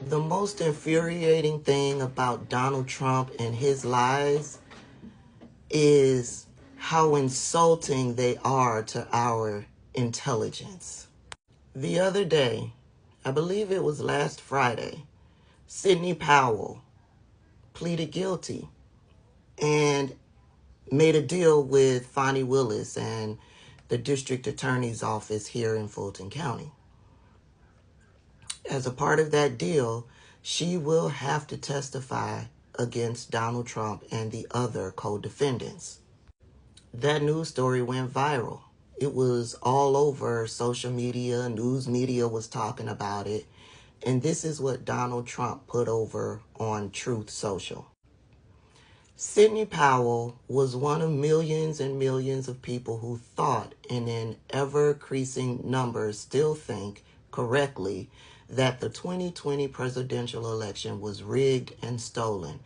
The most infuriating thing about Donald Trump and his lies is how insulting they are to our intelligence. The other day, I believe it was last Friday, Sidney Powell pleaded guilty and made a deal with Fonnie Willis and the district attorney's office here in Fulton County. As a part of that deal, she will have to testify against Donald Trump and the other co-defendants. That news story went viral. It was all over social media, news media was talking about it, and this is what Donald Trump put over on Truth Social. Sidney Powell was one of millions and millions of people who thought, and in ever-increasing numbers still think correctly, that the 2020 presidential election was rigged and stolen,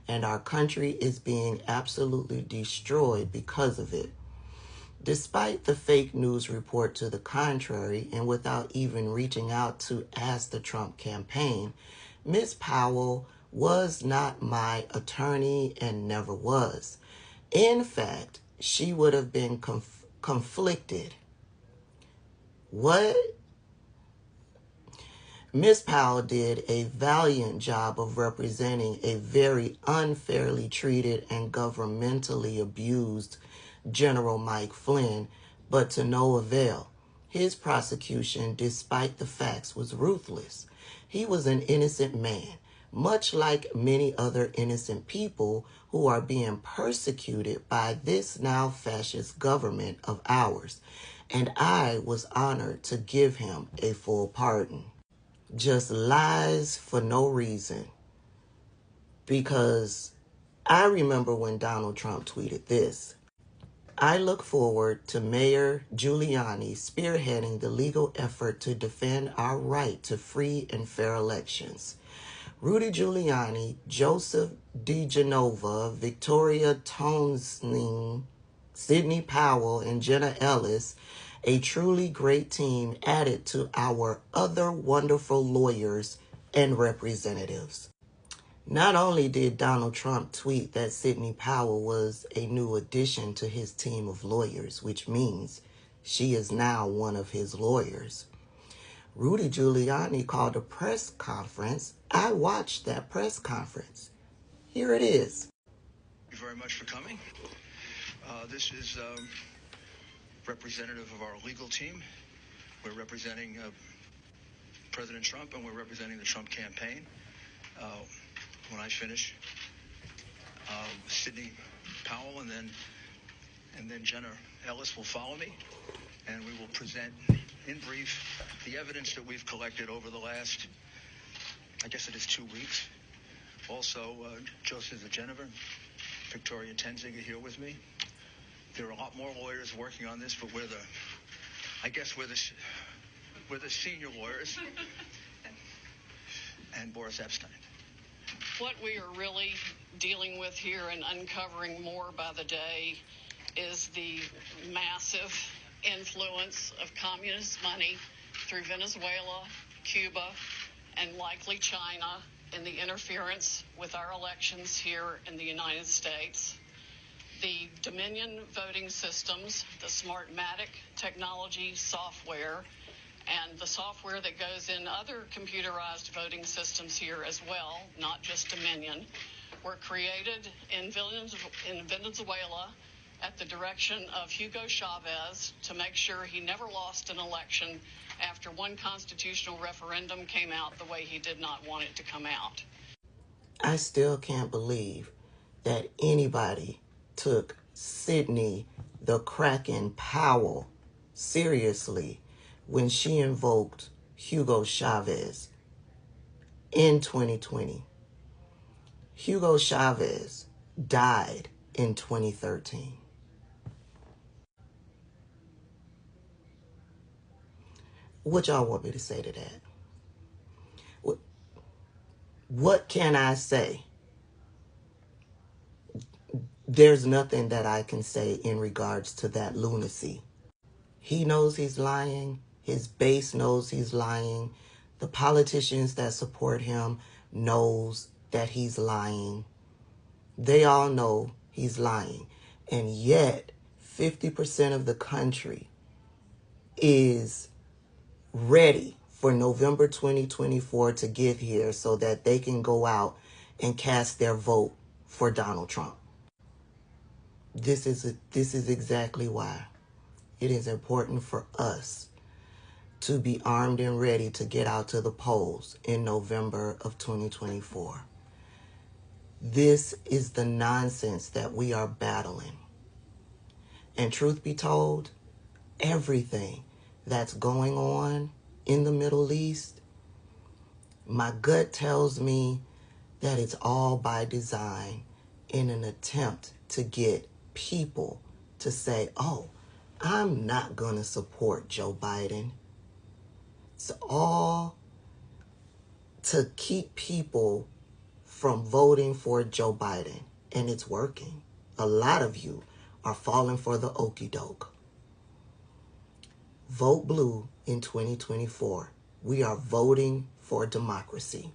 and our country is being absolutely destroyed because of it. Despite the fake news report to the contrary, and without even reaching out to ask the Trump campaign, Ms. Powell was not my attorney and never was. In fact, she would have been conflicted. What? Ms. Powell did a valiant job of representing a very unfairly treated and governmentally abused General Mike Flynn, but to no avail. His prosecution, despite the facts, was ruthless. He was an innocent man, much like many other innocent people who are being persecuted by this now fascist government of ours, and I was honored to give him a full pardon. Just lies for no reason. Because I remember when Donald Trump tweeted this: I look forward to Mayor Giuliani spearheading the legal effort to defend our right to free and fair elections. Rudy Giuliani, Joseph DeGenova, Victoria Toensing, Sidney Powell, and Jenna Ellis, a truly great team added to our other wonderful lawyers and representatives. Not only did Donald Trump tweet that Sidney Powell was a new addition to his team of lawyers, which means she is now one of his lawyers, Rudy Giuliani called a press conference. I watched that press conference. Here it is. Thank you very much for coming. This is representative of our legal team. We're representing President Trump, and we're representing the Trump campaign. When I finish, Sidney Powell and then Jenna Ellis will follow me, and we will present in brief the evidence that we've collected over the last, I guess it is 2 weeks. Also, Joseph DeGenova, Victoria Toensing are here with me. There are a lot more lawyers working on this, but we're the senior lawyers, and Boris Epstein. What we are really dealing with here and uncovering more by the day is the massive influence of communist money through Venezuela, Cuba, and likely China in the interference with our elections here in the United States. The Dominion voting systems, the Smartmatic technology software, and the software that goes in other computerized voting systems here as well, not just Dominion, were created in Venezuela at the direction of Hugo Chavez to make sure he never lost an election after one constitutional referendum came out the way he did not want it to come out. I still can't believe that anybody took Sidney the Kraken Powell seriously when she invoked Hugo Chavez in 2020. Hugo Chavez died in 2013. What y'all want me to say to that? What can I say? There's nothing that I can say in regards to that lunacy. He knows he's lying. His base knows he's lying. The politicians that support him knows that he's lying. They all know he's lying. And yet, 50% of the country is ready for November 2024 to get here so that they can go out and cast their vote for Donald Trump. This is exactly why it is important for us to be armed and ready to get out to the polls in November of 2024. This is the nonsense that we are battling. And truth be told, everything that's going on in the Middle East, my gut tells me that it's all by design in an attempt to get people to say, oh, I'm not going to support Joe Biden. It's all to keep people from voting for Joe Biden. And it's working. A lot of you are falling for the okie doke. Vote blue in 2024. We are voting for democracy.